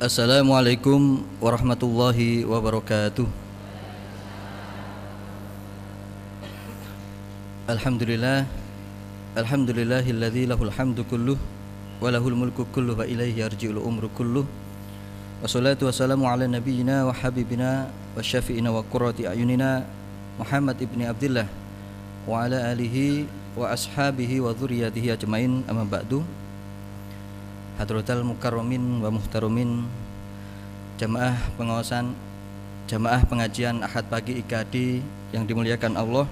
Assalamualaikum warahmatullahi wabarakatuh. Alhamdulillah, alhamdulillahilladzi lahul hamdu kulluh wa lahul mulku kulluh wa ilaihi yarji'ul umru kulluh. Wassalatu wassalamu ala nabiyyina wa habibina wa syafi'ina wa qurrati a'yunina Muhammad ibni Abdillah wa ala alihi wa ashabihi wa dzurriyyatihi ajmain, amma ba'du. Hadratal mukarramin wa muhtarumin, jamaah pengawasan, jamaah pengajian Ahad Pagi IKAD yang dimuliakan Allah.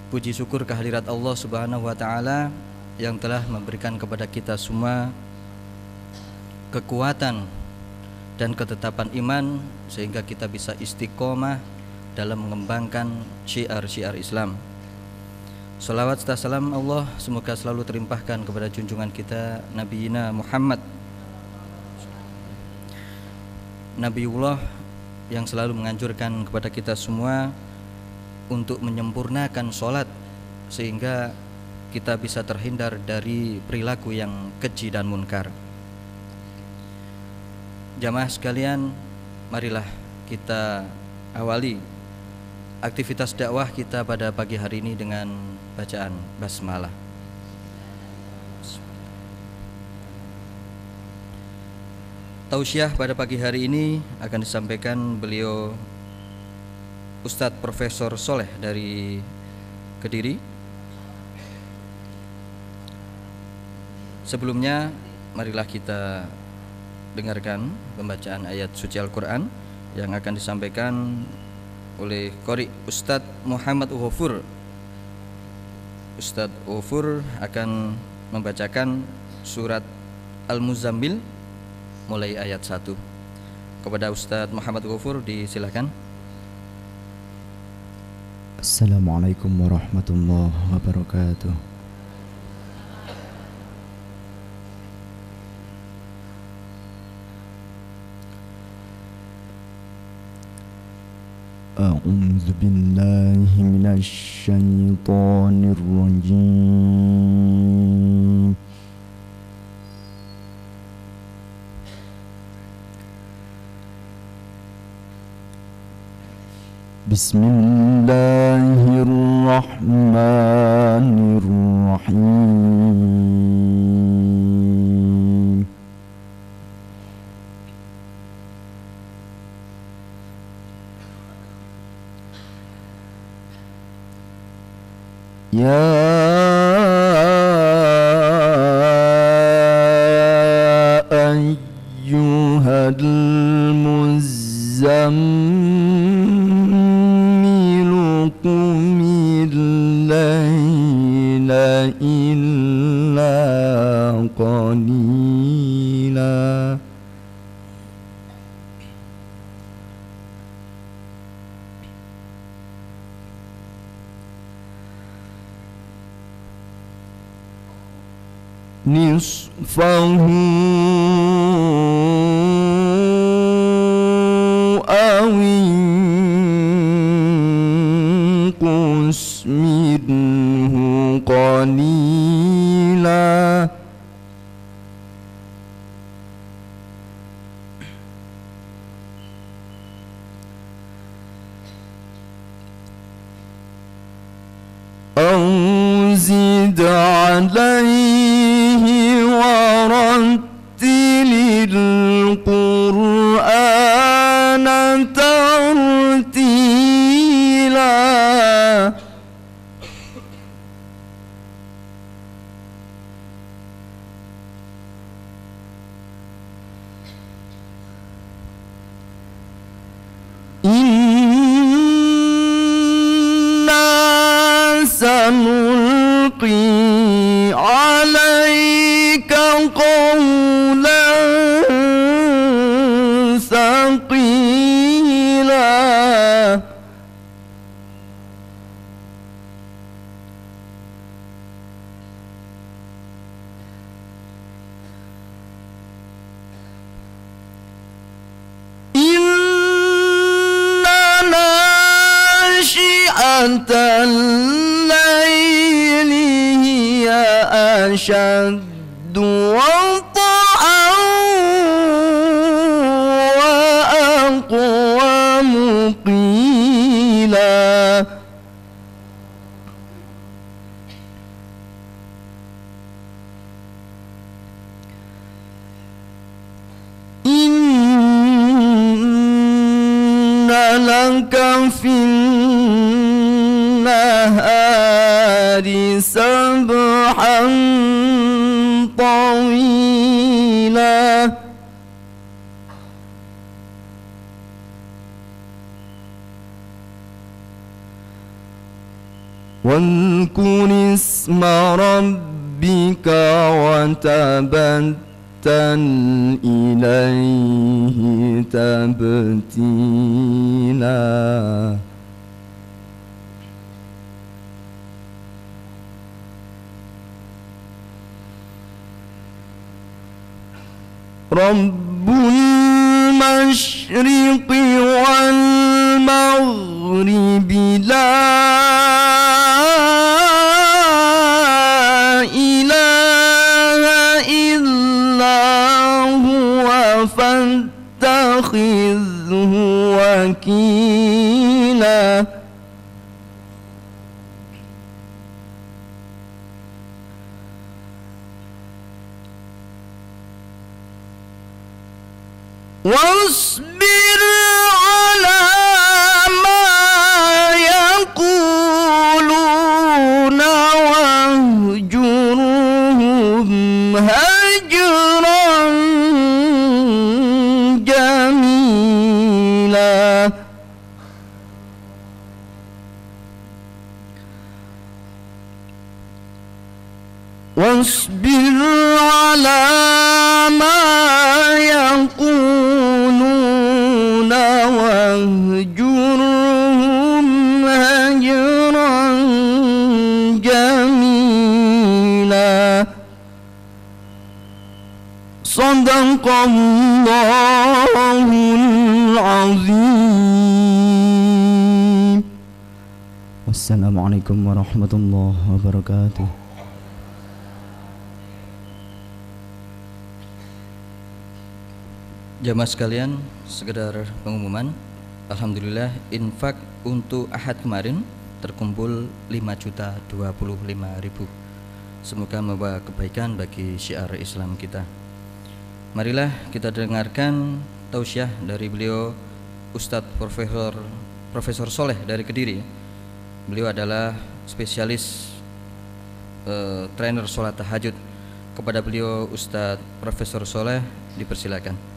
Puji syukur kehadirat Allah Subhanahu wa taala yang telah memberikan kepada kita semua kekuatan dan ketetapan iman sehingga kita bisa istiqomah dalam mengembangkan syiar-syiar Islam. Salawat serta salam Allah semoga selalu terlimpahkan kepada junjungan kita Nabiina Muhammad, Nabiullah yang selalu menganjurkan kepada kita semua untuk menyempurnakan sholat sehingga kita bisa terhindar dari perilaku yang keji dan munkar. Jamaah sekalian, marilah kita awali aktivitas dakwah kita pada pagi hari ini dengan bacaan basmalah. Tausiah pada pagi hari ini akan disampaikan beliau Ustadz Profesor Soleh dari Kediri. Sebelumnya marilah kita dengarkan pembacaan ayat suci Al-Quran yang akan disampaikan oleh Qori Ustadz Muhammad Ghafur. Ustadz Ghafur akan membacakan surat Al-Muzammil mulai ayat 1. Kepada Ustadz Muhammad Ghafur disilakan. Assalamualaikum warahmatullahi wabarakatuh. A'udzu billahi minasy syaithanir rajim. Bismillahirrahmanirrahim. Ya ayyuhal muzammilu qumil laila illa qalila nisfahu aw inqus minhu qalila aw zid alayhi warattilil Qur'ana tartila. Inna sanulqi alayka qawlan thaqila. Inna nashi'atal layli hiya ashaddu wata'an لك في النهار سبحا طويلا واذكر اسم ربك وتبتل إليه تبتيلا رب المشرق والمغرب لا إله إلا هو فاتخذه وكيلا واصبر على ما يقولون واهجرهم هجرا جميلا واصبر على ما يقولون واهجرهم هجرا جميلا صدق الله العظيم والسلام عليكم ورحمة الله وبركاته. Jamaah sekalian, sekedar pengumuman, alhamdulillah infak untuk Ahad kemarin terkumpul 5.025.000. Semoga membawa kebaikan bagi syiar Islam kita. Marilah kita dengarkan tausiah dari beliau Ustadz Profesor Soleh dari Kediri. Beliau adalah spesialis trainer sholat tahajud. Kepada beliau Ustadz Profesor Soleh dipersilakan.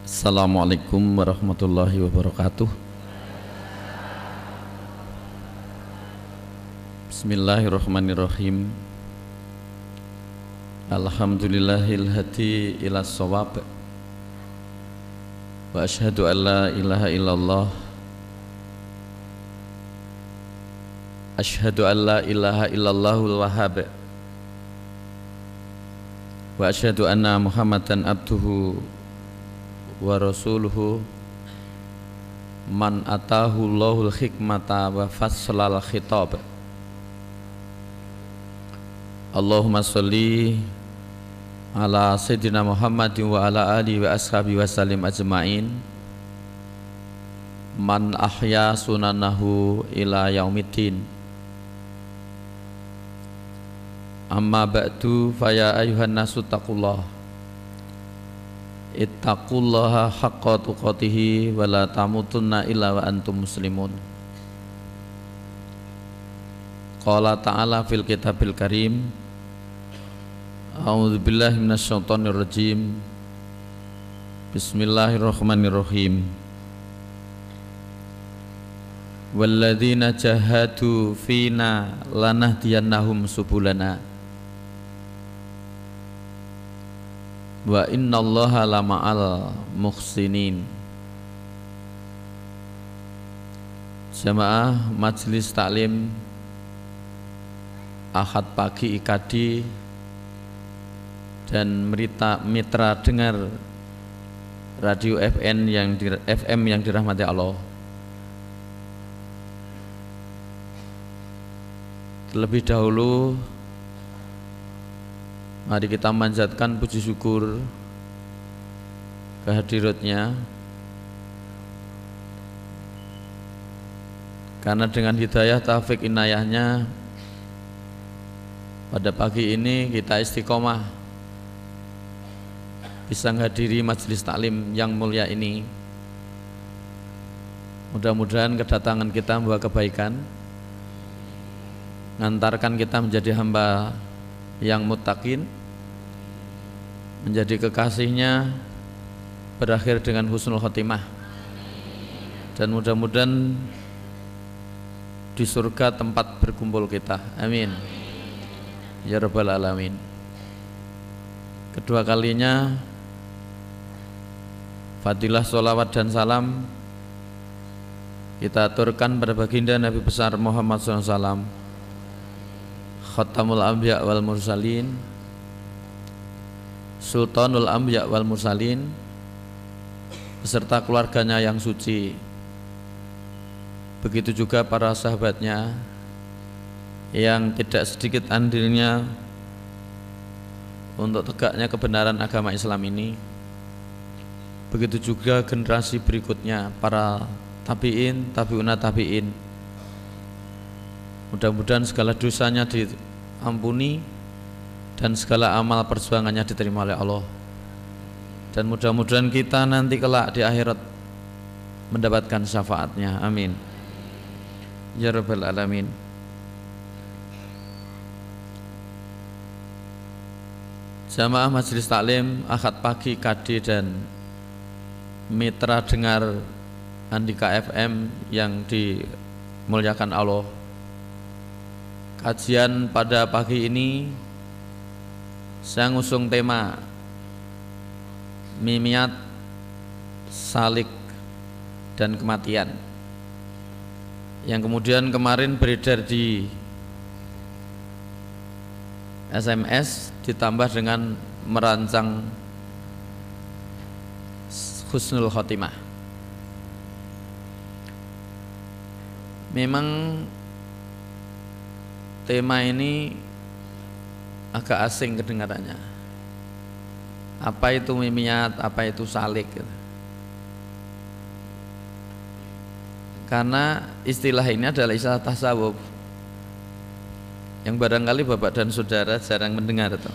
Assalamualaikum warahmatullahi wabarakatuh. Bismillahirrahmanirrahim. Alhamdulillahil hadi ila shawab. Wa asyhadu an la ilaha illallah. Asyhadu an la ilaha illallahul wahhab. Wa asyhadu anna Muhammadan abduhu wa rasuluhu man atahu Allahul hikmata wa fassalal khitab. Allahumma sholli ala sayyidina Muhammadin wa ala alihi wa ashabihi wa sallim ajma'in. Man ahya sunanahu ila yaumiddin. Amma ba'du faya ayuhan nasu taqullah ittaqullaha haqqa tuqatihi wa la tamutunna illa wa antum muslimun. Qala ta'ala fil kitabil karim, a'udzu billahi minasyaitonir rajim. Bismillahirrahmanirrahim. Walladzina jahadu fina lanahdiyannahum subulana wa innallaha lama'al muhsinin. Jamaah Majelis Taklim Ahad Pagi IKADI dan mitra dengar radio FM yang dirahmati Allah. Terlebih dahulu mari kita manjatkan puji syukur kehadiratnya, karena dengan hidayah taufik inayahnya pada pagi ini kita istiqomah bisa menghadiri majelis taklim yang mulia ini. Mudah-mudahan kedatangan kita membawa kebaikan, mengantarkan kita menjadi hamba yang muttaqin, menjadi kekasihnya, berakhir dengan husnul khotimah, dan mudah-mudahan di surga tempat berkumpul kita. Amin ya rabbal alamin. Kedua kalinya fadilah sholawat dan salam kita aturkan pada baginda Nabi besar Muhammad SAW, Khatamul Anbiya wal Mursalin, Sultanul Anbiya wal Mursalin, beserta keluarganya yang suci. Begitu juga para sahabatnya yang tidak sedikit andilnya untuk tegaknya kebenaran agama Islam ini. Begitu juga generasi berikutnya, para tabi'in, tabi'una tabi'in. Mudah-mudahan segala dosanya diampuni dan segala amal perjuangannya diterima oleh Allah. Dan mudah-mudahan kita nanti kelak di akhirat mendapatkan syafaatnya. Amin ya rabbal alamin. Jamaah Majelis Taklim Ahad Pagi KD dan mitra dengar Andika FM yang dimuliakan Allah. Kajian pada pagi ini saya ngusung tema Mimiat, Salik, dan Kematian, yang kemudian kemarin beredar di SMS ditambah dengan merancang husnul khotimah. Memang tema ini agak asing kedengarannya. Apa itu mimiat, apa itu salik gitu. Karena istilah ini adalah istilah tasawuf yang barangkali Bapak dan Saudara jarang mendengar itu.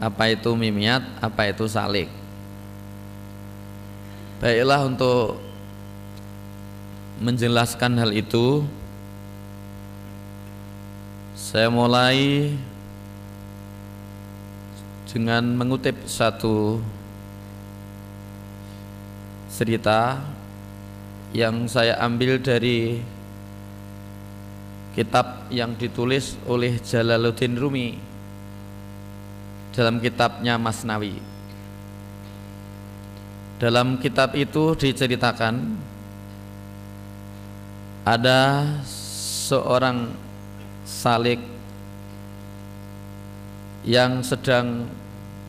Apa itu mimiat, apa itu salik. Baiklah, untuk menjelaskan hal itu saya mulai dengan mengutip satu cerita yang saya ambil dari kitab yang ditulis oleh Jalaluddin Rumi dalam kitabnya Masnawi. Dalam kitab itu diceritakan ada seorang salik yang sedang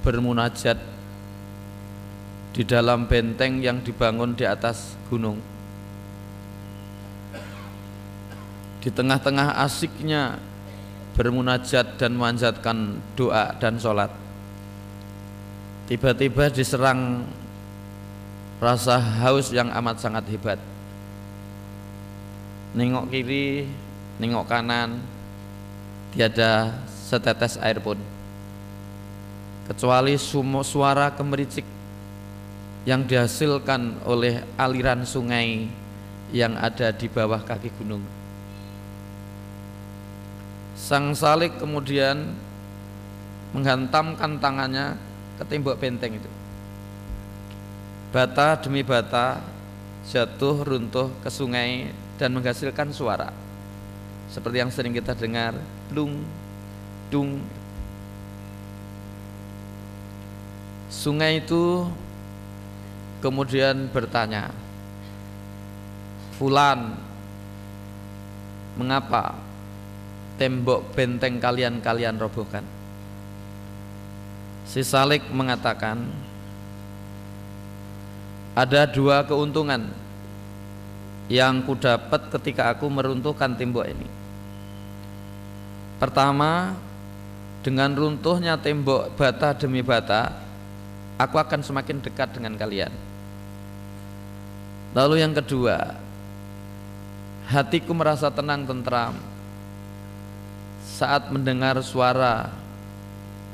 bermunajat di dalam benteng yang dibangun di atas gunung. Di tengah-tengah asiknya bermunajat dan memanjatkan doa dan sholat, tiba-tiba diserang rasa haus yang amat sangat hebat. Nengok kiri, nengok kanan, tiada setetes air pun, kecuali suara gemericik yang dihasilkan oleh aliran sungai yang ada di bawah kaki gunung. Sang salik kemudian menghantamkan tangannya ke tembok benteng itu. Bata demi bata jatuh runtuh ke sungai dan menghasilkan suara seperti yang sering kita dengar, dung, dung. Sungai itu kemudian bertanya, "Fulan, mengapa tembok benteng kalian robohkan?" Si salik mengatakan, "Ada dua keuntungan yang kudapat ketika aku meruntuhkan tembok ini. Pertama, dengan runtuhnya tembok bata demi bata, aku akan semakin dekat dengan kalian. Lalu yang kedua, hatiku merasa tenang tentram saat mendengar suara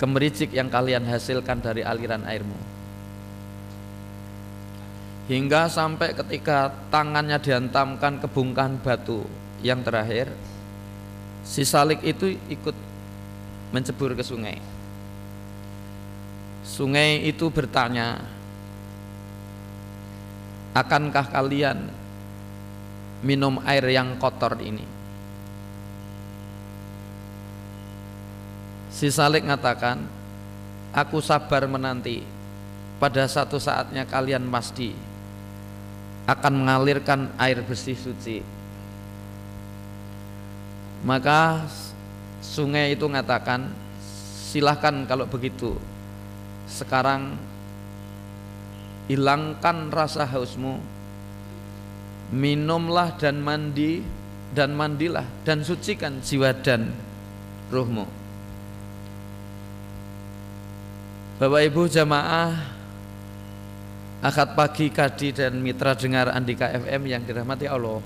gemericik yang kalian hasilkan dari aliran airmu." hingga sampai ketika tangannya dihantamkan ke bongkahan batu yang terakhir, si Salik itu ikut mencebur ke sungai. Sungai itu bertanya, akankah kalian minum air yang kotor ini? Si Salik mengatakan, aku sabar menanti, pada satu saatnya kalian pasti akan mengalirkan air bersih suci. Maka sungai itu mengatakan, silahkan kalau begitu, sekarang hilangkan rasa hausmu, minumlah dan mandilah dan sucikan jiwa dan ruhmu. Bapak Ibu jamaah Akad Pagi Kadi dan mitra dengar Andika FM yang dirahmati Allah,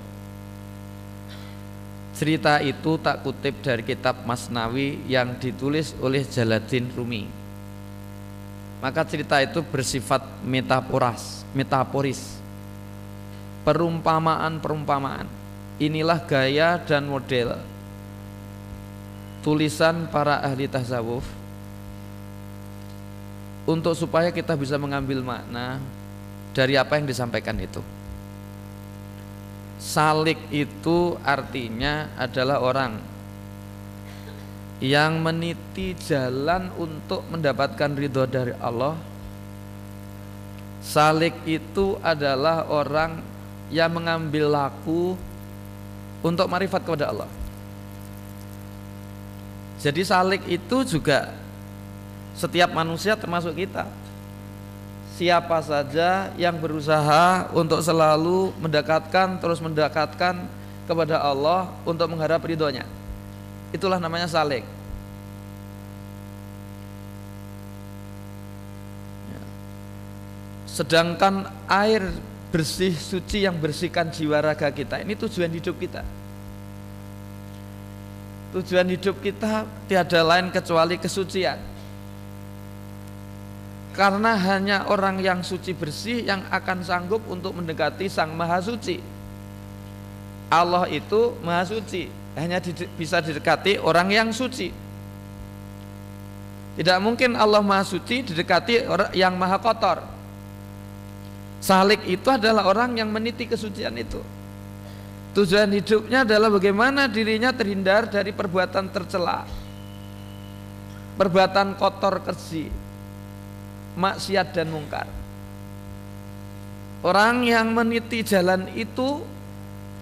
cerita itu tak kutip dari kitab Masnawi yang ditulis oleh Jalaluddin Rumi. Maka cerita itu bersifat metaforis, perumpamaan. Inilah gaya dan model tulisan para ahli tasawuf untuk supaya kita bisa mengambil makna dari apa yang disampaikan itu. Salik itu artinya adalah orang yang meniti jalan untuk mendapatkan ridho dari Allah. Salik itu adalah orang yang mengambil laku untuk marifat kepada Allah. Jadi salik itu juga setiap manusia termasuk kita. Siapa saja yang berusaha untuk selalu mendekatkan kepada Allah untuk mengharap ridhonya, itulah namanya salik. Sedangkan air bersih suci yang bersihkan jiwa raga kita, ini tujuan hidup kita. Tujuan hidup kita tiada lain kecuali kesucian. Karena hanya orang yang suci bersih yang akan sanggup untuk mendekati Sang Maha Suci. Allah itu Maha Suci, hanya bisa didekati orang yang suci. Tidak mungkin Allah Maha Suci didekati orang yang Maha Kotor. Salik itu adalah orang yang meniti kesucian itu. Tujuan hidupnya adalah bagaimana dirinya terhindar dari perbuatan tercela, perbuatan kotor keji, maksiat dan mungkar. Orang yang meniti jalan itu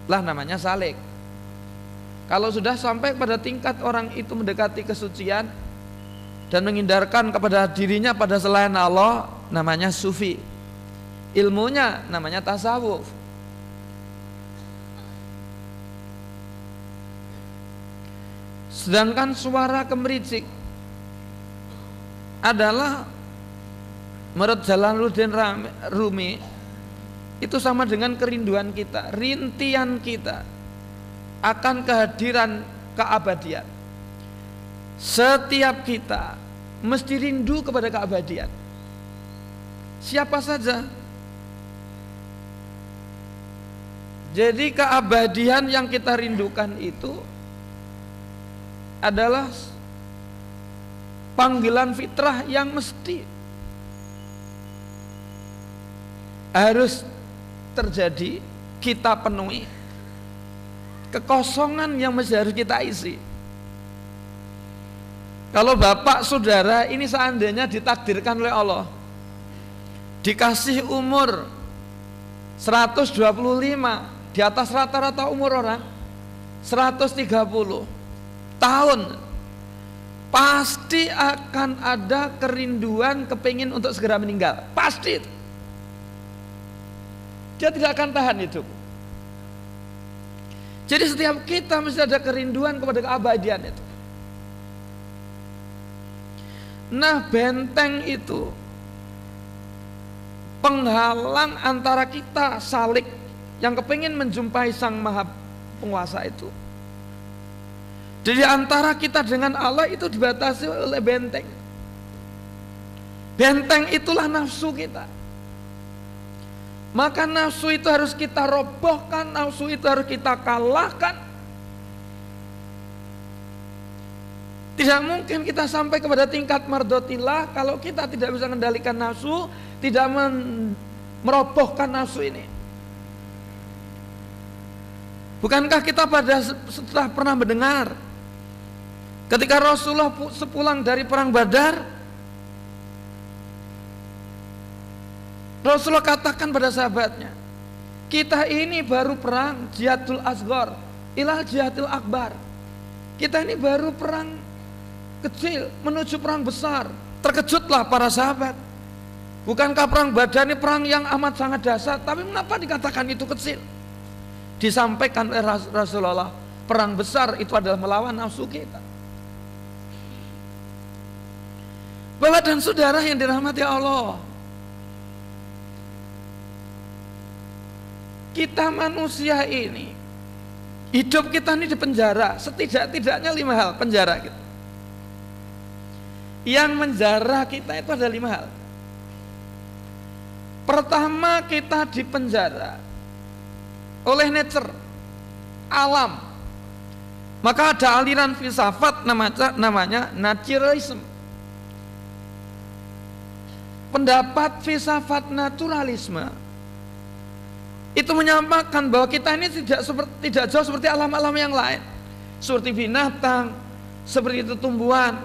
lah namanya salik. Kalau sudah sampai pada tingkat orang itu mendekati kesucian dan menghindarkan kepada dirinya pada selain Allah, namanya sufi. Ilmunya namanya tasawuf. Sedangkan suara kemericik adalah menurut Jalaluddin Rumi itu sama dengan kerinduan kita, rintian kita akan kehadiran keabadian. Setiap kita mesti rindu kepada keabadian. Siapa saja. Jadi keabadian yang kita rindukan itu adalah panggilan fitrah yang mesti harus terjadi, kita penuhi. Kekosongan yang mesti harus kita isi. Kalau bapak saudara ini seandainya ditakdirkan oleh Allah dikasih umur 125, di atas rata-rata umur orang 130 tahun, pasti akan ada kerinduan, kepingin untuk segera meninggal. Pasti itu. Dia tidak akan tahan hidup. Jadi setiap kita mesti ada kerinduan kepada keabadian itu. Nah, benteng itu penghalang antara kita salik yang kepingin menjumpai Sang Maha Penguasa itu. Jadi antara kita dengan Allah itu dibatasi oleh benteng. Benteng itulah nafsu kita. Maka nafsu itu harus kita robohkan, nafsu itu harus kita kalahkan. Tidak mungkin kita sampai kepada tingkat mardotillah kalau kita tidak bisa mengendalikan nafsu, tidak merobohkan nafsu ini. Bukankah kita setelah pernah mendengar ketika Rasulullah sepulang dari perang Badar, Rasulullah katakan pada sahabatnya, kita ini baru perang jihadul asghar ilal jihadul akbar. Kita ini baru perang kecil menuju perang besar. Terkejutlah para sahabat. Bukankah perang Badar ini perang yang amat sangat dahsyat, tapi mengapa dikatakan itu kecil? Disampaikan oleh Rasulullah, perang besar itu adalah melawan nafsu kita. Bapak dan saudara yang dirahmati Allah, kita manusia ini, hidup kita ini di penjara, setidak-tidaknya 5 hal penjara kita. Yang menjara kita itu ada 5 hal. Pertama, kita dipenjara oleh nature, alam. Maka ada aliran filsafat namanya naturalism. Pendapat filsafat naturalisme itu menyampaikan bahwa kita ini tidak jauh seperti alam-alam yang lain, seperti binatang, seperti itu tumbuhan.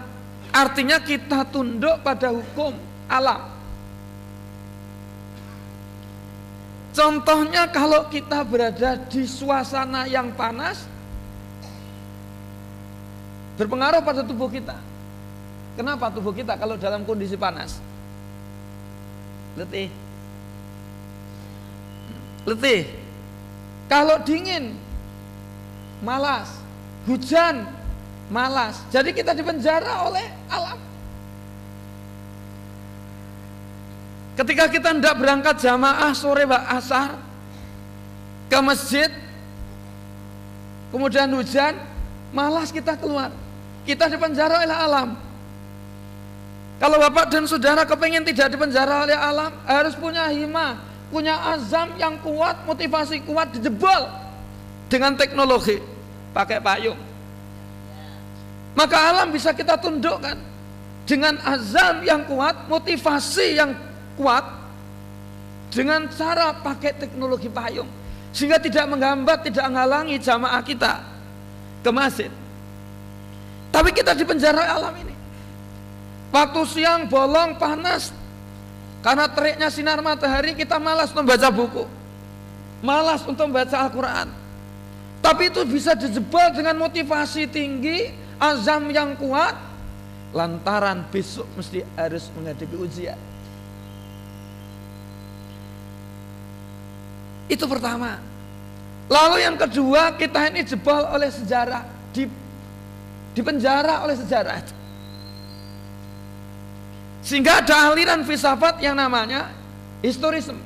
Artinya kita tunduk pada hukum alam. Contohnya kalau kita berada di suasana yang panas, berpengaruh pada tubuh kita. Kenapa tubuh kita kalau dalam kondisi panas? Letih. Kalau dingin, malas. Hujan, malas. Jadi kita dipenjara oleh alam. Ketika kita hendak berangkat jamaah sore asar ke masjid, kemudian hujan, malas kita keluar. Kita dipenjara oleh alam. Kalau bapak dan saudara kepengen tidak dipenjara oleh alam, harus punya himah, punya azam yang kuat, motivasi kuat, dijebol dengan teknologi, pakai payung. Maka alam bisa kita tundukkan dengan azam yang kuat, motivasi yang kuat, dengan cara pakai teknologi payung, sehingga tidak menghambat, tidak menghalangi jamaah kita ke masjid. Tapi kita dipenjara alam ini. Waktu siang bolong panas, karena teriknya sinar matahari, kita malas membaca buku, malas untuk membaca Al-Quran. Tapi itu bisa dijebol dengan motivasi tinggi, azam yang kuat, lantaran besok mesti harus menghadapi ujian. Itu pertama. Lalu yang kedua, kita ini jebol oleh sejarah, dipenjara oleh sejarah. Sehingga ada aliran filsafat yang namanya historisme.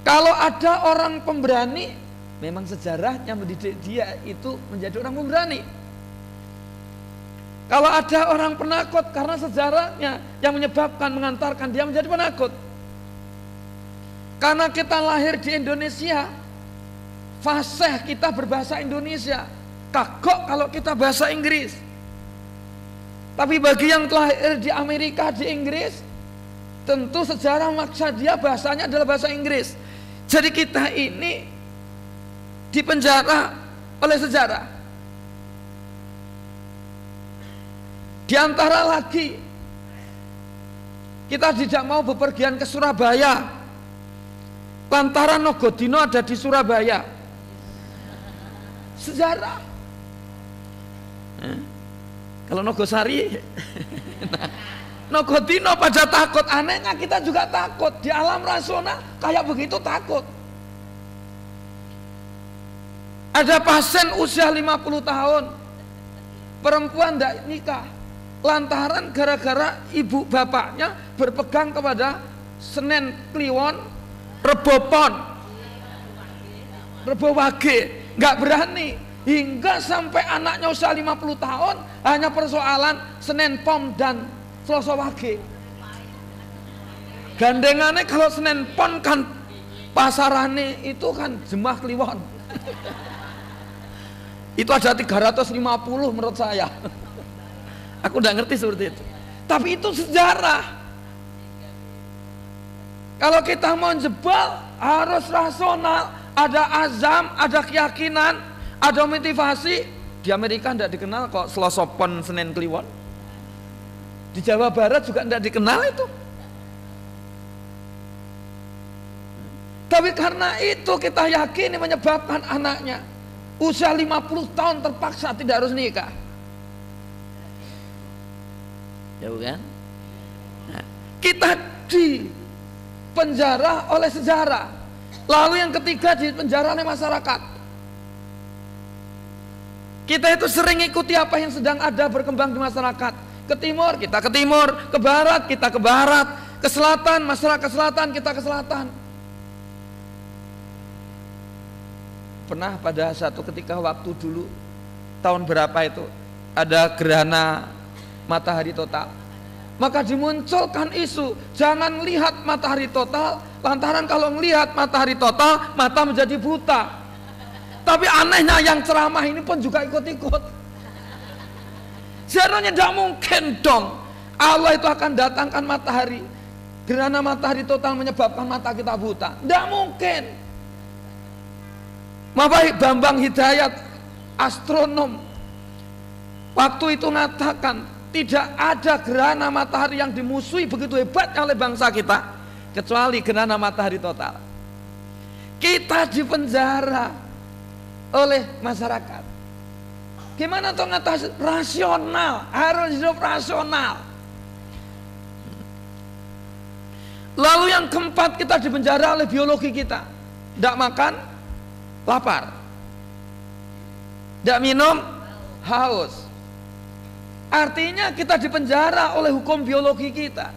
Kalau ada orang pemberani, memang sejarahnya mendidik dia itu menjadi orang pemberani. Kalau ada orang penakut, karena sejarahnya yang menyebabkan, mengantarkan dia menjadi penakut. Karena kita lahir di Indonesia, fasih kita berbahasa Indonesia, kagok kalau kita bahasa Inggris. Tapi bagi yang lahir di Amerika, di Inggris, tentu sejarah maksa dia bahasanya adalah bahasa Inggris. Jadi kita ini dipenjara oleh sejarah. Di antara lagi, kita tidak mau bepergian ke Surabaya lantaran Nogodino ada di Surabaya. Sejarah. Kalau Nogosari, nah, Nogodino pada takut. Anehnya kita juga takut. Di alam rasional kayak begitu takut. Ada pasien usia 50 tahun, perempuan tidak nikah, lantaran gara-gara ibu bapaknya berpegang kepada Senen Kliwon, Rebo Pon, Rebo Wage, nggak berani, hingga sampai anaknya usia 50 tahun hanya persoalan Senen Pon dan Selasa Wage. Gandengannya kalau Senin Pon kan pasarane itu kan Jemaah Kliwon. Itu ada 350 menurut saya. Aku udah ngerti seperti itu. Tapi itu sejarah. Kalau kita mau jebal harus rasional, ada azam, ada keyakinan, ada motivasi. Di Amerika tidak dikenal kok Selasa Pon Senin Kliwon. Di Jawa Barat juga tidak dikenal itu. Tapi karena itu kita yakini menyebabkan anaknya usia 50 tahun terpaksa tidak harus nikah. Ya bukan? Nah, kita di penjara oleh sejarah. Lalu yang ketiga di penjara oleh masyarakat. Kita itu sering ikuti apa yang sedang ada berkembang di masyarakat. Ke timur, kita ke timur. Ke barat, kita ke barat. Ke selatan, masyarakat ke selatan, kita ke selatan. Pernah pada satu ketika waktu dulu, tahun berapa itu, ada gerhana matahari total. Maka dimunculkan isu, jangan lihat matahari total, lantaran kalau melihat matahari total, mata menjadi buta. Tapi anehnya yang ceramah ini pun juga ikut-ikut. Sebenarnya tidak mungkin dong, Allah itu akan datangkan matahari, gerhana matahari total menyebabkan mata kita buta. Tidak mungkin. Bapak Bambang Hidayat, astronom, waktu itu mengatakan tidak ada gerhana matahari yang dimusuhi begitu hebatnya oleh bangsa kita kecuali gerhana matahari total. Kita dipenjara oleh masyarakat. Gimana tuh ngatasi? Rasional, harus hidup rasional. Lalu yang keempat, kita dipenjara oleh biologi kita. Tidak makan, lapar. Tidak minum, haus. Artinya kita dipenjara oleh hukum biologi kita.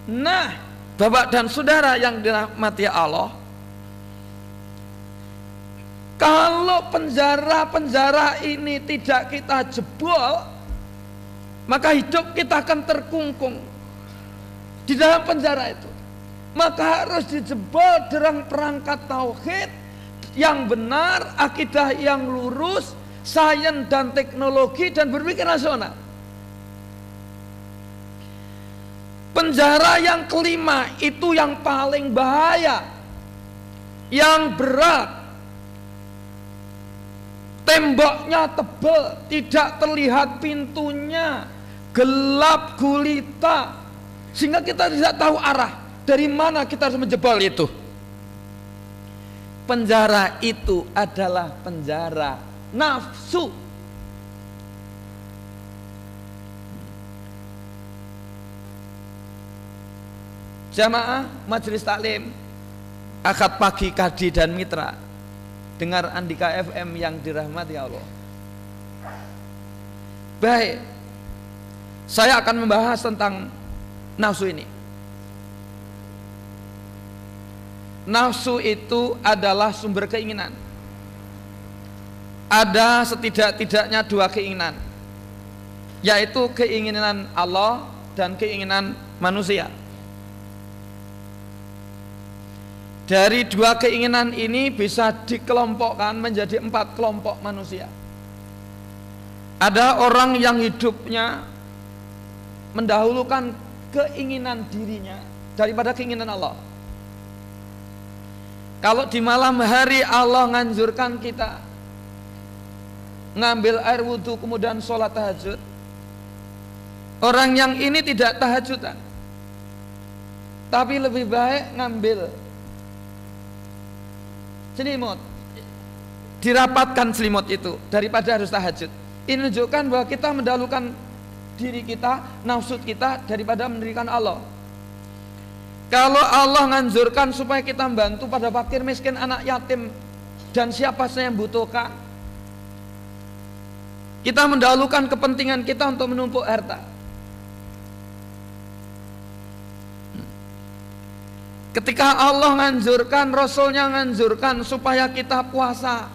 Nah, Bapak dan Saudara yang dirahmati Allah, kalau penjara-penjara ini tidak kita jebol, maka hidup kita akan terkungkung di dalam penjara itu. Maka harus dijebol dengan perangkat tauhid yang benar, akidah yang lurus, sains dan teknologi, dan berpikir rasional. Penjara yang kelima itu yang paling bahaya, yang berat. Temboknya tebal, tidak terlihat pintunya, gelap gulita, sehingga kita tidak tahu arah dari mana kita harus menjebol itu. Penjara itu adalah penjara nafsu. Jamaah Majelis Taklim Akad Pagi Kadi dan Mitra, dengar Andika FM yang dirahmati Allah. Baik, saya akan membahas tentang nafsu ini. Nafsu itu adalah sumber keinginan. Ada setidak-tidaknya dua keinginan, yaitu keinginan Allah dan keinginan manusia. Dari dua keinginan ini bisa dikelompokkan menjadi 4 kelompok manusia. Ada orang yang hidupnya mendahulukan keinginan dirinya daripada keinginan Allah. Kalau di malam hari Allah nganjurkan kita ngambil air wudhu kemudian sholat tahajud, orang yang ini tidak tahajudan, tapi lebih baik ngambil selimut, dirapatkan selimut itu daripada harus tahajud. Ini menunjukkan bahwa kita mendahulukan diri kita, nafsu kita daripada mendirikan Allah. Kalau Allah nganjurkan supaya kita membantu pada fakir miskin, anak yatim, dan siapa saja yang butuhkan, kita mendahulukan kepentingan kita untuk menumpuk harta. Ketika Allah nganjurkan, Rasulnya nganjurkan supaya kita puasa,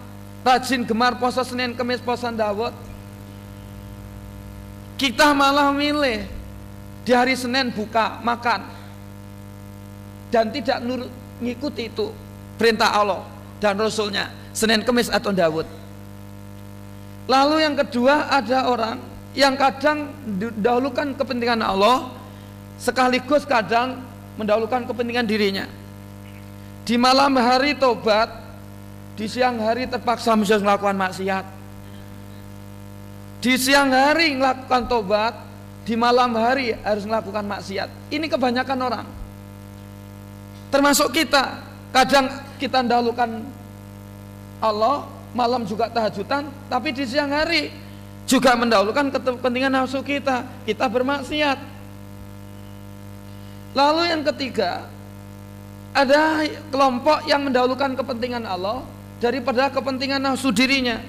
rajin gemar puasa Senin, Kemis, puasa Daud, kita malah milih di hari Senin buka makan, dan tidak mengikuti itu perintah Allah dan Rasulnya, Senin, Kemis atau Daud. Lalu yang kedua, ada orang yang kadang mendahulukan kepentingan Allah sekaligus kadang mendahulukan kepentingan dirinya. Di malam hari tobat, di siang hari terpaksa melakukan maksiat. Di siang hari melakukan tobat, di malam hari harus melakukan maksiat. Ini kebanyakan orang, termasuk kita. Kadang kita mendahulukan Allah, malam juga tahajudan, tapi di siang hari juga mendahulukan kepentingan nafsu kita bermaksiat. Lalu yang ketiga, ada kelompok yang mendahulukan kepentingan Allah daripada kepentingan nafsu dirinya.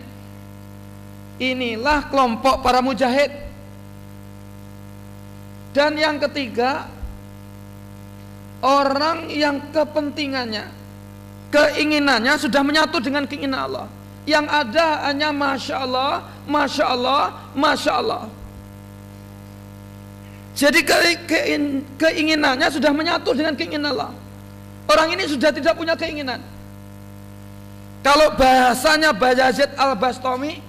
Inilah kelompok para mujahid. Dan yang ketiga, orang yang kepentingannya, keinginannya sudah menyatu dengan keinginan Allah. Yang ada hanya Masya Allah, Masya Allah, Masya Allah. Jadi keinginannya sudah menyatu dengan keinginan Allah. Orang ini sudah tidak punya keinginan. Kalau bahasanya Bayazid Al-Bastami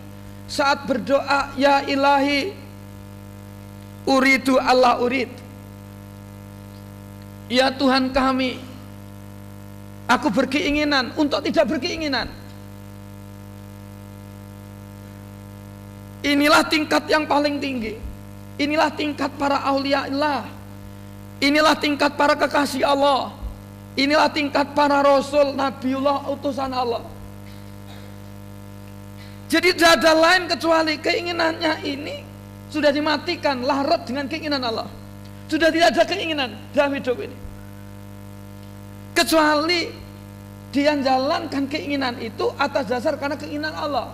saat berdoa, ya ilahi uridu Allah urid, ya Tuhan kami, aku berkeinginan untuk tidak berkeinginan. Inilah tingkat yang paling tinggi. Inilah tingkat para aulia Allah. Inilah tingkat para kekasih Allah. Inilah tingkat para rasul, nabiullah, utusan Allah. Jadi tidak ada lain kecuali keinginannya ini sudah dimatikan, larut dengan keinginan Allah. Sudah tidak ada keinginan dalam hidup ini, kecuali dia jalankan keinginan itu atas dasar karena keinginan Allah.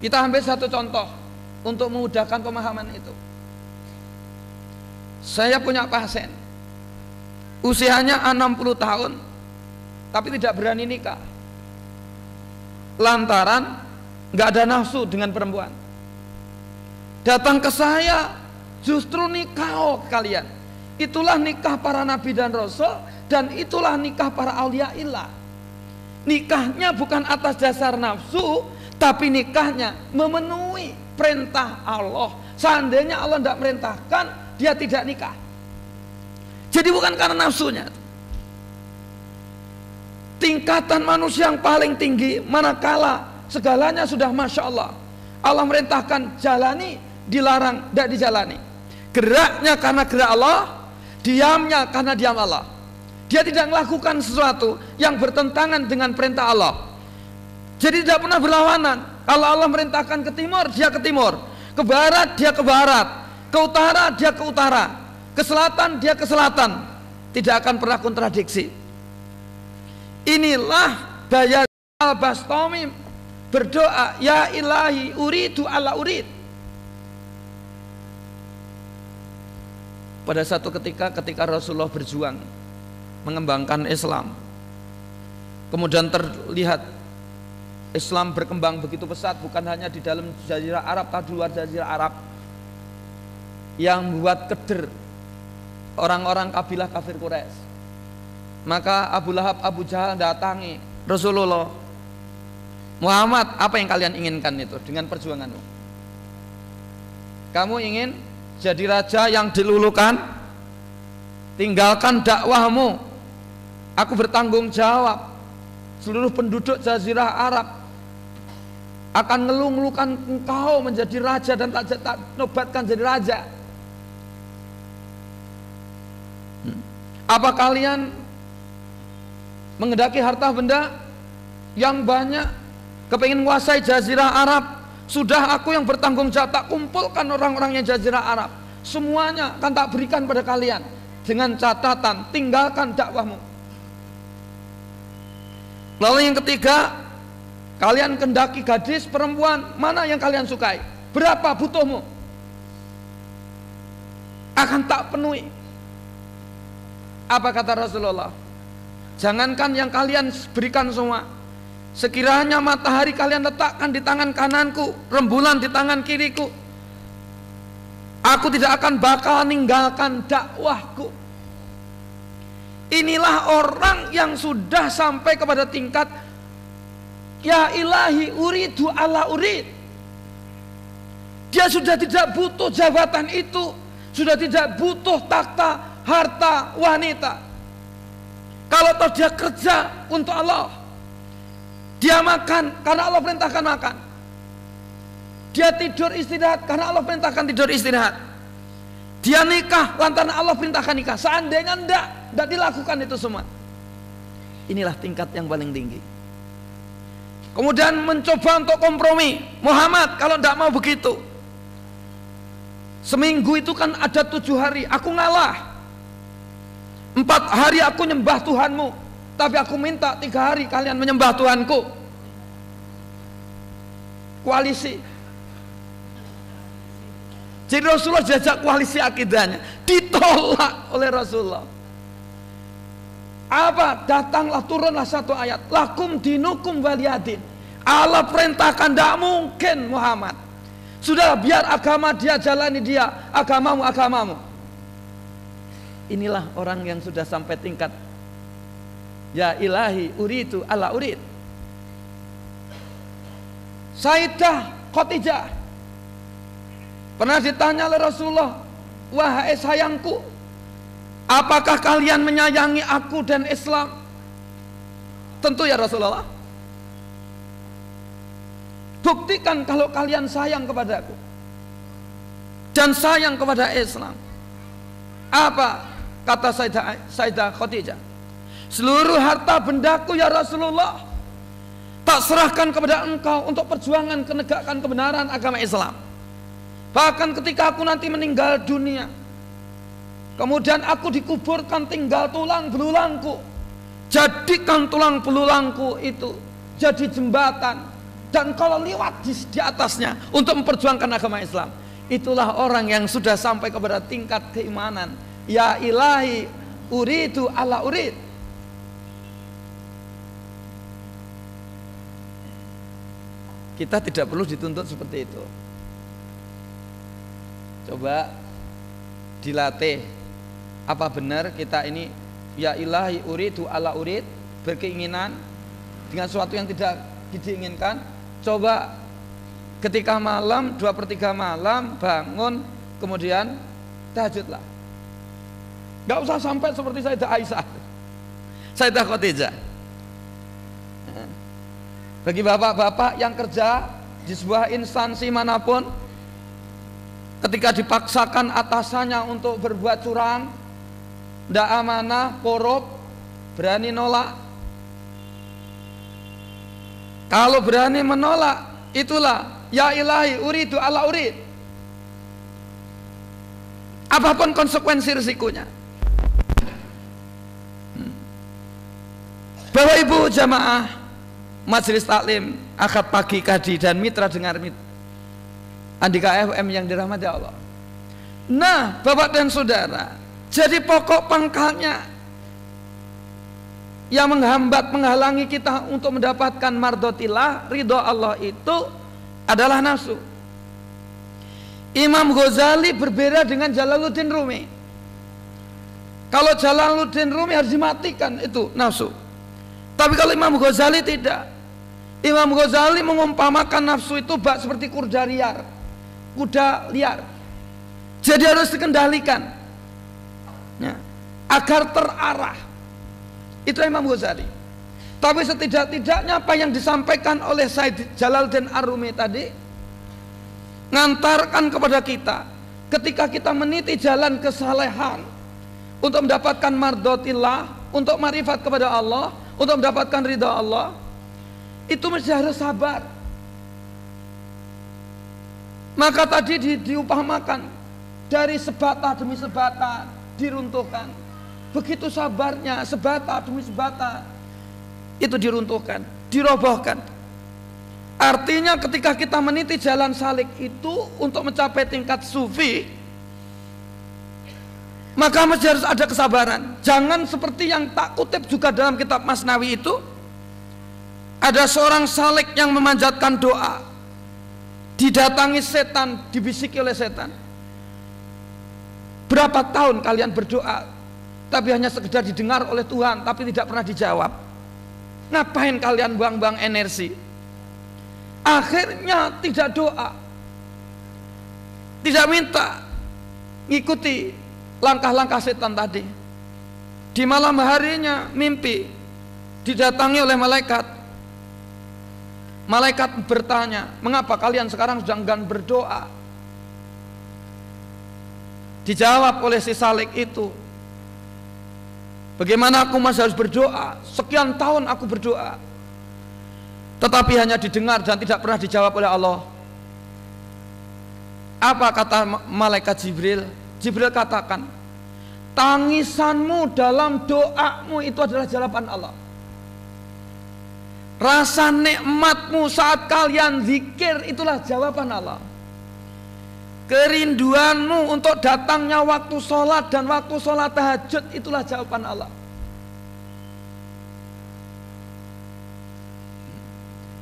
Kita ambil satu contoh untuk memudahkan pemahaman itu. Saya punya pasien, usianya 60 tahun, tapi tidak berani nikah, lantaran nggak ada nafsu dengan perempuan. Datang ke saya, justru nikah, oh kalian, itulah nikah para nabi dan rasul, dan itulah nikah para aulia illah. Nikahnya bukan atas dasar nafsu, tapi nikahnya memenuhi perintah Allah. Seandainya Allah tidak merintahkan, dia tidak nikah. Jadi bukan karena nafsunya. Tingkatan manusia yang paling tinggi manakala segalanya sudah Masya Allah, Allah merintahkan jalani, dilarang tidak dijalani. Geraknya karena gerak Allah, diamnya karena diam Allah. Dia tidak melakukan sesuatu yang bertentangan dengan perintah Allah. Jadi tidak pernah berlawanan. Kalau Allah merintahkan ke timur, dia ke timur. Ke barat, dia ke barat. Ke utara, dia ke utara. Ke selatan, dia ke selatan. Tidak akan pernah kontradiksi. Inilah Bayazid Al-Bastami berdoa, ya ilahi uridu ala urid. Pada satu ketika Rasulullah berjuang mengembangkan Islam, kemudian terlihat Islam berkembang begitu pesat, bukan hanya di dalam Jazirah Arab, tapi di luar Jazirah Arab, yang membuat keder orang-orang kabilah kafir Quraisy. Maka Abu Lahab, Abu Jahal datangi Rasulullah, Muhammad, apa yang kalian inginkan itu dengan perjuanganmu? Kamu ingin jadi raja yang dilulukan? Tinggalkan dakwahmu, aku bertanggung jawab. Seluruh penduduk Jazirah Arab akan ngeluh-ngeluhkan engkau menjadi raja dan tak nobatkan jadi raja. Apa kalian mengendaki harta benda yang banyak, kepingin menguasai Jazirah Arab? Sudah aku yang bertanggung jawab, tak kumpulkan orang-orangnya Jazirah Arab, semuanya akan tak berikan pada kalian, dengan catatan tinggalkan dakwahmu. Lalu yang ketiga, kalian kendaki gadis, perempuan, mana yang kalian sukai? Berapa butuhmu? Akan tak penuhi. Apa kata Rasulullah? Jangankan yang kalian berikan semua, sekiranya matahari kalian letakkan di tangan kananku, rembulan di tangan kiriku, Aku tidak akan bakal meninggalkan dakwahku. Inilah orang yang sudah sampai kepada tingkat ya ilahi uridu ala urid. Dia sudah tidak butuh jabatan itu, sudah tidak butuh takhta, harta, wanita. Kalau toh dia kerja untuk Allah, dia makan karena Allah perintahkan makan, dia tidur istirahat karena Allah perintahkan tidur istirahat, dia nikah lantaran Allah perintahkan nikah. Seandainya tidak dilakukan itu semua, inilah tingkat yang paling tinggi. Kemudian mencoba untuk kompromi. Muhammad, kalau tidak mau begitu, seminggu itu kan ada 7 hari, aku ngalah. 4 hari aku nyembah Tuhanmu, tapi aku minta 3 hari kalian menyembah Tuhanku. Koalisi. Jadi Rasulullah jajak koalisi akidahnya, ditolak oleh Rasulullah. Apa? Datanglah, turunlah satu ayat, lakum dinukum waliyadin. Allah perintahkan, tidak mungkin Muhammad. Sudah, biar agama dia jalani dia, agamamu agamamu. Inilah orang yang sudah sampai tingkat ya ilahi uridu ala urid. Sayyidah Khadijah pernah ditanya oleh Rasulullah, wahai sayangku, apakah kalian menyayangi aku dan Islam? Tentu ya Rasulullah. Buktikan kalau kalian sayang kepadaku dan sayang kepada Islam. Apa kata Sayyidah Khadijah? Seluruh harta bendaku ya Rasulullah tak serahkan kepada engkau untuk perjuangan menegakkan kebenaran agama Islam. Bahkan ketika aku nanti meninggal dunia, kemudian aku dikuburkan, tinggal tulang belulangku, jadikan tulang belulangku itu jadi jembatan, dan kalau lewat di atasnya untuk memperjuangkan agama Islam. Itulah orang yang sudah sampai kepada tingkat keimanan ya ilahi uridu ala urid. Kita tidak perlu dituntut seperti itu. Coba dilatih, apa benar kita ini ya ilahi uridu ala urid, berkeinginan dengan sesuatu yang tidak diinginkan. Coba ketika malam 2/3 malam bangun, kemudian tahajudlah. Gak usah sampai seperti Sayyidah Aisyah, Sayyidah Khadijah. Bagi bapak-bapak yang kerja di sebuah instansi manapun, ketika dipaksakan atasannya untuk berbuat curang, tidak amanah, korup, berani nolak. Kalau berani menolak, itulah ya ilahi uridu ala urid. Apapun konsekuensi risikonya. Bapak Ibu jamaah Majelis Taklim Akad Pagi Kadi dan mitra dengar Andika FM yang dirahmati Allah. Nah, Bapak dan Saudara, jadi pokok pangkalnya yang menghambat, menghalangi kita untuk mendapatkan mardotillah, ridho Allah itu adalah nafsu. Imam Ghazali berbeda dengan Jalaluddin Rumi. Kalau Jalaluddin Rumi harus dimatikan itu nafsu, tapi kalau Imam Ghazali tidak. Imam Ghazali mengumpamakan nafsu itu bak seperti kuda liar. Jadi harus dikendalikan ya, agar terarah. Itu Imam Ghazali. Tapi setidak-tidaknya apa yang disampaikan oleh Said Jalaluddin Ar-Rumi tadi ngantarkan kepada kita, ketika kita meniti jalan kesalehan untuk mendapatkan mardotillah, untuk marifat kepada Allah, untuk mendapatkan ridha Allah, itu mesti harus sabar. Maka tadi diupamakan dari sebata demi sebata diruntuhkan. Begitu sabarnya, sebata demi sebata itu diruntuhkan, dirobohkan. Artinya ketika kita meniti jalan salik itu untuk mencapai tingkat sufi, maka mesti harus ada kesabaran. Jangan seperti yang tak kutip juga dalam kitab Masnawi itu, ada seorang salik yang memanjatkan doa, didatangi setan, dibisiki oleh setan. Berapa tahun kalian berdoa tapi hanya sekedar didengar oleh Tuhan tapi tidak pernah dijawab? Ngapain kalian buang-buang energi? Akhirnya tidak doa, tidak minta, ngikuti langkah-langkah setan tadi. Di malam harinya mimpi didatangi oleh malaikat. Malaikat bertanya, mengapa kalian sekarang sudah enggan berdoa? Dijawab oleh si Salik itu, bagaimana aku masih harus berdoa? Sekian tahun aku berdoa, tetapi hanya didengar dan tidak pernah dijawab oleh Allah. Apa kata malaikat Jibril? Jibril katakan, tangisanmu dalam doamu itu adalah jawaban Allah. Rasa nikmatmu saat kalian zikir itulah jawaban Allah. Kerinduanmu untuk datangnya waktu sholat dan waktu sholat tahajud itulah jawaban Allah.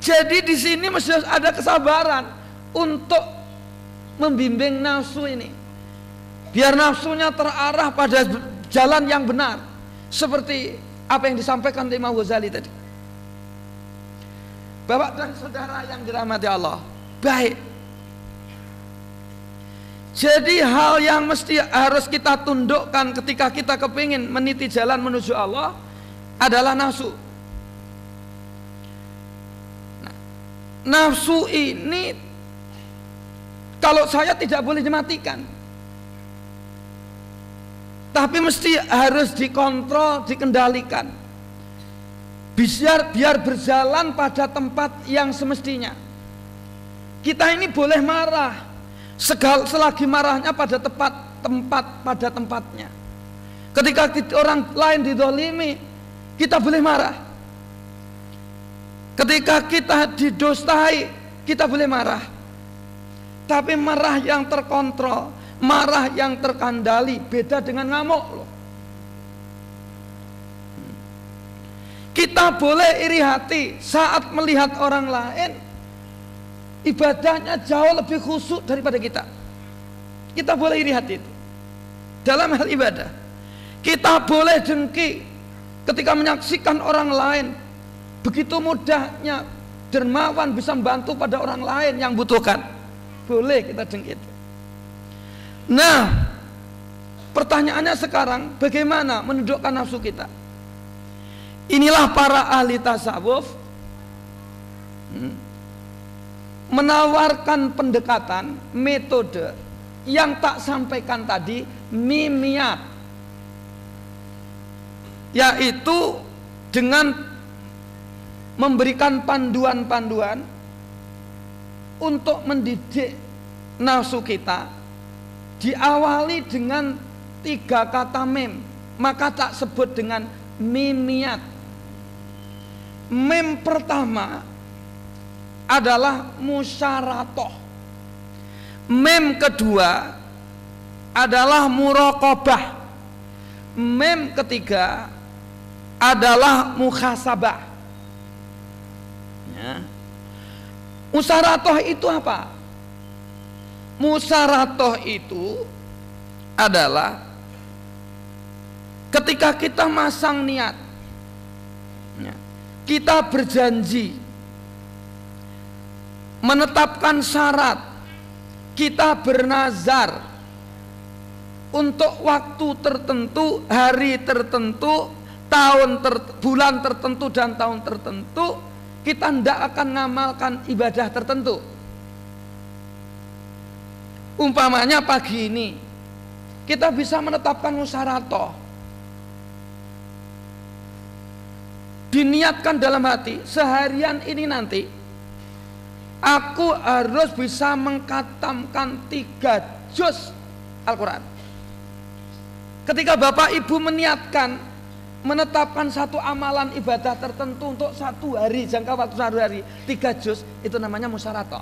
Jadi di sini mesti ada kesabaran untuk membimbing nafsu ini, biar nafsunya terarah pada jalan yang benar, seperti apa yang disampaikan oleh Imam Ghazali tadi. Bapak dan saudara yang dirahmati Allah, baik. Jadi hal yang mesti harus kita tundukkan ketika kita kepingin meniti jalan menuju Allah adalah nafsu. Nah, nafsu ini kalau saya tidak boleh dimatikan, tapi mesti harus dikontrol, dikendalikan, biar berjalan pada tempat yang semestinya. Kita ini boleh marah selagi marahnya pada pada tempatnya. Ketika orang lain didolimi, kita boleh marah. Ketika kita didostai, kita boleh marah. Tapi marah yang terkontrol, marah yang terkendali beda dengan ngamuk loh. Kita boleh iri hati saat melihat orang lain ibadahnya jauh lebih khusyuk daripada kita. Kita boleh iri hati itu dalam hal ibadah. Kita boleh dengki ketika menyaksikan orang lain begitu mudahnya dermawan bisa membantu pada orang lain yang butuhkan. Boleh kita dengki itu. Nah, pertanyaannya sekarang, bagaimana menundukkan nafsu kita? Inilah para ahli tasawuf menawarkan pendekatan, metode yang tak sampaikan tadi, mimiyat, yaitu dengan memberikan panduan-panduan untuk mendidik nafsu kita. Diawali dengan 3 kata mem, maka tak sebut dengan mimiyat. Mem pertama adalah musyaratoh. Mem kedua adalah muraqabah. Mem ketiga adalah muhasabah. Ya. Musyaratoh itu apa? Musyaratoh itu adalah ketika kita masang niat, ya, kita berjanji, menetapkan syarat, kita bernazar untuk waktu tertentu, hari tertentu, bulan tertentu dan tahun tertentu, kita tidak akan ngamalkan ibadah tertentu. Umpamanya pagi ini kita bisa menetapkan musyaratoh, diniatkan dalam hati, seharian ini nanti aku harus bisa mengkatamkan 3 juz Al-Quran. Ketika Bapak Ibu meniatkan menetapkan satu amalan ibadah tertentu untuk 1 hari, jangka waktu 1 hari 3 juz, itu namanya musyaratoh.